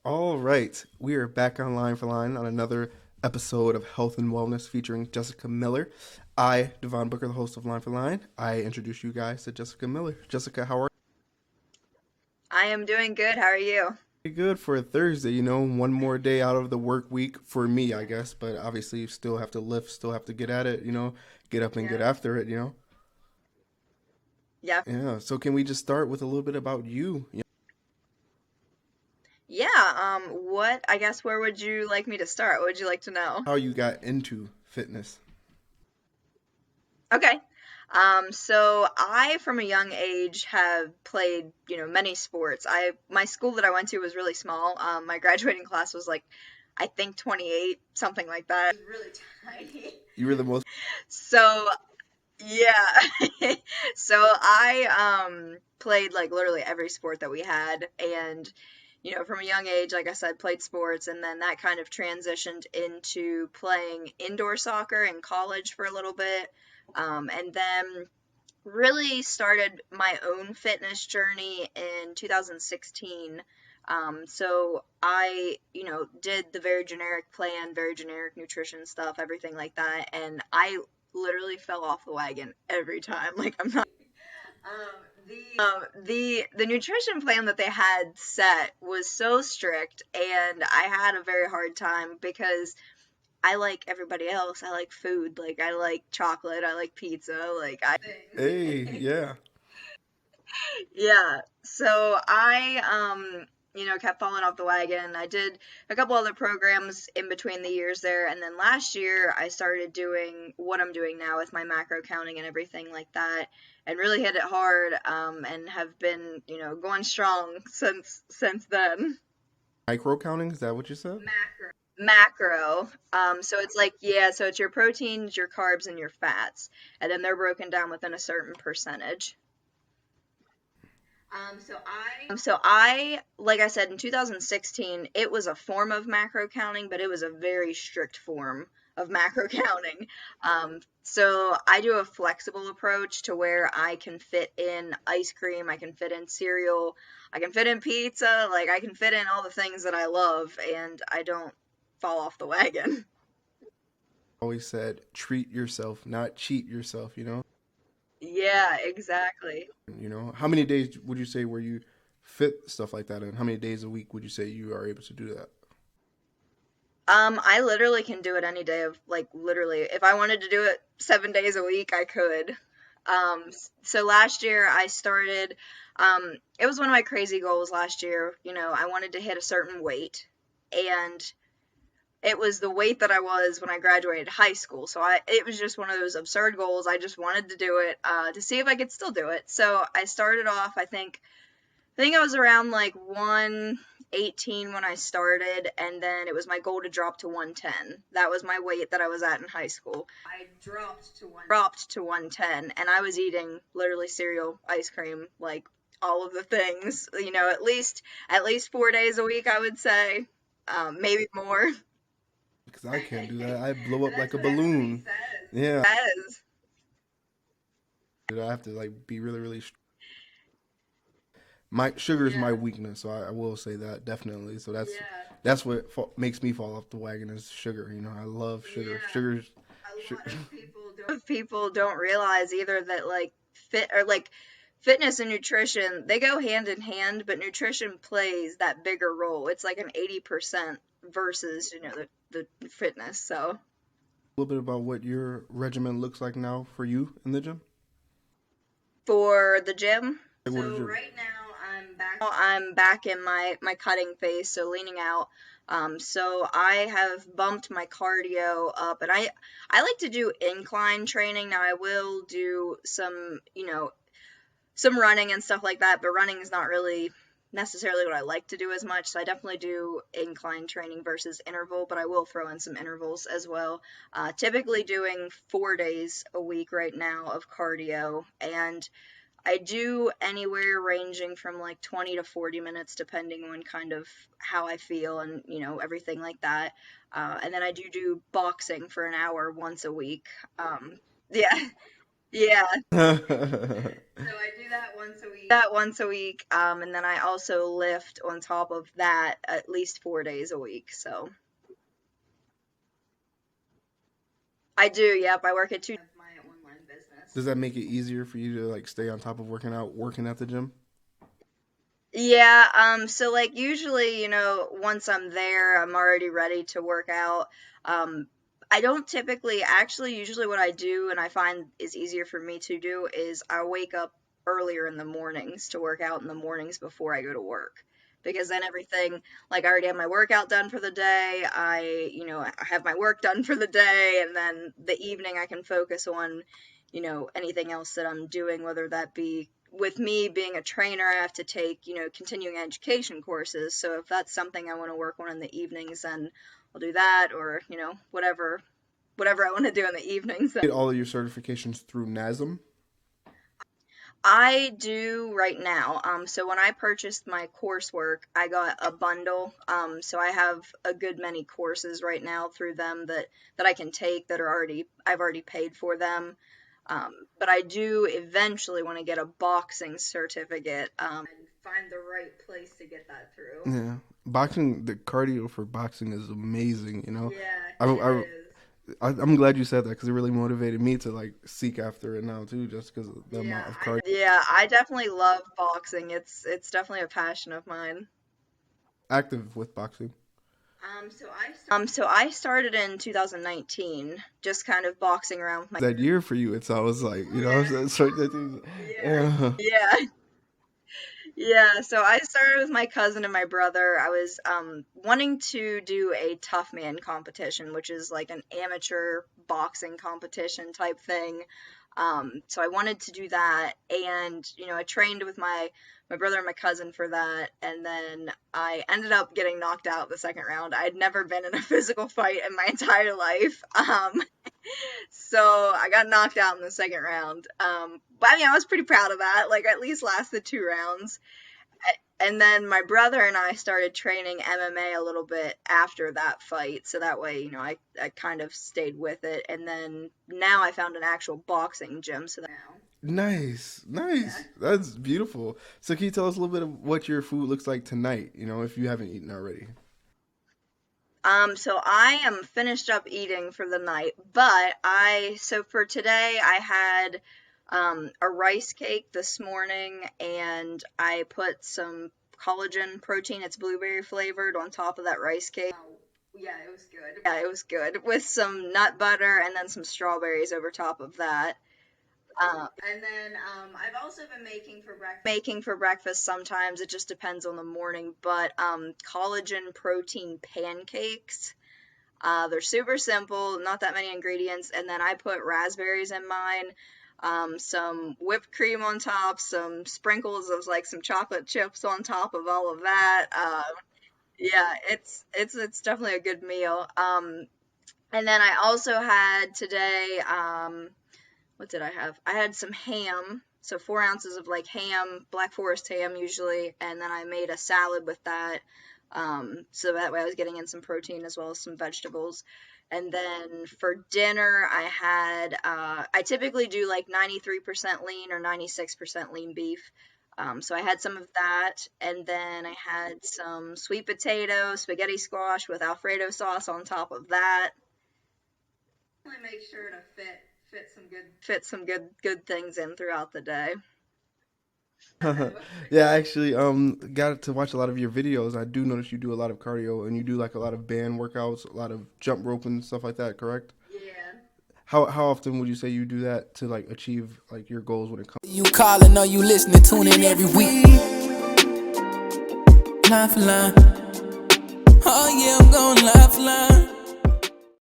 All right, we are back on Line for Line on another episode of Health and Wellness featuring Jessica Miller. I, Devon Booker, the host of Line for Line, I introduce you guys to Jessica Miller. Jessica, how are I am doing good. How are you? you? Good for a Thursday, one more day out of the work week for me, I guess, but obviously you still have to lift, still have to get at it, get up and get Yeah. after it. Yeah. Yeah, so can we just start with a little bit about you? Yeah. I guess where would you like me to start? What would you like to know? How you got into fitness? Okay. So I, from a young age, have played, many sports. My school that I went to was really small. My graduating class was like, I think 28, something like that. It was really tiny. You were the most. So, yeah. So I played like literally every sport that we had, and from a young age, like I said, played sports, and then that kind of transitioned into playing indoor soccer in college for a little bit, and then really started my own fitness journey in 2016. So I, did the very generic plan, very generic nutrition stuff, everything like that, and I literally fell off the wagon every time. Like I'm not. The nutrition plan that they had set was so strict, and I had a very hard time because I like everybody else. I like food. Like I like chocolate. I like pizza. Like I Hey, yeah. Yeah. So I kept falling off the wagon. I did a couple other programs in between the years there, and then last year I started doing what I'm doing now with my macro counting and everything like that, and really hit it hard, and have been, going strong since then. Micro counting, is that what you said? Macro. So it's like, yeah, so it's your proteins, your carbs, and your fats, and then they're broken down within a certain percentage. Like I said, in 2016, it was a form of macro counting, but it was a very strict form of macro counting. So I do a flexible approach to where I can fit in ice cream, I can fit in cereal, I can fit in pizza, like I can fit in all the things that I love, and I don't fall off the wagon. Always said treat yourself, not cheat yourself. Yeah, exactly. How many days would you say where you fit stuff like that in? How many days a week would you say you are able to do that? I literally can do it any day of like literally. If I wanted to do it 7 days a week, I could. So last year I started, it was one of my crazy goals last year. I wanted to hit a certain weight, and it was the weight that I was when I graduated high school. So it was just one of those absurd goals. I just wanted to do it, to see if I could still do it. So I started off, I think I was around like 118 when I started, and then it was my goal to drop to 110. That was my weight that I was at in high school. I dropped to 110, and I was eating literally cereal, ice cream, like all of the things, at least 4 days a week, I would say, maybe more. Because I can't do that. I blow up like a balloon. Yeah, Yes. I have to like be really, really. My sugar is my weakness, so I will say that definitely. So that's what makes me fall off the wagon is sugar. I love sugar. Sugar's. Su- Of people don't realize either that like fitness and nutrition, they go hand in hand, but nutrition plays that bigger role. It's like an 80% versus, the fitness. So a little bit about what your regimen looks like now for you in the gym. for the gym, Like, what is so your right now I'm back in my cutting phase, so leaning out. So I have bumped my cardio up, and I like to do incline training. Now I will do some running and stuff like that, but running is not really necessarily what I like to do as much. So I definitely do incline training versus interval, but I will throw in some intervals as well. Typically doing 4 days a week right now of cardio, and I do anywhere ranging from like 20 to 40 minutes, depending on kind of how I feel and, everything like that. And then I do boxing for an hour once a week. Yeah, Yeah. That's So I do that once a week. That once a week, and then I also lift on top of that at least 4 days a week. So I do. Yep, I work at two. My online Does business. that make it easier for you to like stay on top of working out, working at the gym? Yeah, so like usually, once I'm there, I'm already ready to work out. Um, I don't typically, actually, usually what I do and I find is easier for me to do is I wake up earlier in the mornings to work out in the mornings before I go to work. Because then everything, like I already have my workout done for the day, I have my work done for the day, and then the evening I can focus on, anything else that I'm doing, whether that be with me being a trainer, I have to take, continuing education courses. So if that's something I want to work on in the evenings, then I'll do that, or, whatever I want to do in the evenings. Get all of your certifications through NASM. I do right now. So when I purchased my coursework, I got a bundle. So I have a good many courses right now through them that I can take that I've already paid for them. But I do eventually want to get a boxing certificate. And find the right place to get that through. Yeah, boxing. The cardio for boxing is amazing. I, Yeah, it I, is. I'm glad you said that because it really motivated me to like seek after it now too, just because of the amount of cardio. Yeah, I definitely love boxing. It's definitely a passion of mine. Active with boxing. So I started in 2019, just kind of boxing around with my. That year for you, it's always like Yeah. start that thing. Yeah. Yeah. Yeah, so I started with my cousin and my brother. I was wanting to do a tough man competition, which is like an amateur boxing competition type thing. So I wanted to do that, and I trained with my brother and my cousin for that, and then I ended up getting knocked out the second round. I'd never been in a physical fight in my entire life. So I got knocked out in the second round. But I mean, I was pretty proud of that. Like, at least lasted 2 rounds. And then my brother and I started training MMA a little bit after that fight. So that way, I kind of stayed with it. And then now I found an actual boxing gym. So that now. Nice, Yeah. nice. That's beautiful. So can you tell us a little bit of what your food looks like tonight? If you haven't eaten already. So I am finished up eating for the night, but so for today I had a rice cake this morning, and I put some collagen protein, it's blueberry flavored, on top of that rice cake. Yeah, it was good. Yeah, it was good with some nut butter and then some strawberries over top of that. And then I've also been making for breakfast sometimes. It just depends on the morning, but collagen protein pancakes. They're super simple, not that many ingredients, and then I put raspberries in mine, some whipped cream on top, some sprinkles of like some chocolate chips on top of all of that. Yeah, it's definitely a good meal. And then I also had today, what did I have? I had some ham, so 4 ounces of like ham, Black Forest ham usually, and then I made a salad with that. So that way I was getting in some protein as well as some vegetables. And then for dinner, I typically do like 93% lean or 96% lean beef. So I had some of that, and then I had some sweet potato, spaghetti squash with Alfredo sauce on top of that. Definitely make sure to fit some good things in throughout the day. Yeah, I actually got to watch a lot of your videos. I do notice you do a lot of cardio and you do like a lot of band workouts, a lot of jump rope and stuff like that, correct? Yeah. How often would you say you do that to like achieve like your goals when it comes? You calling or you listening, tune in every week. Line for line. Oh yeah, I'm going line for line.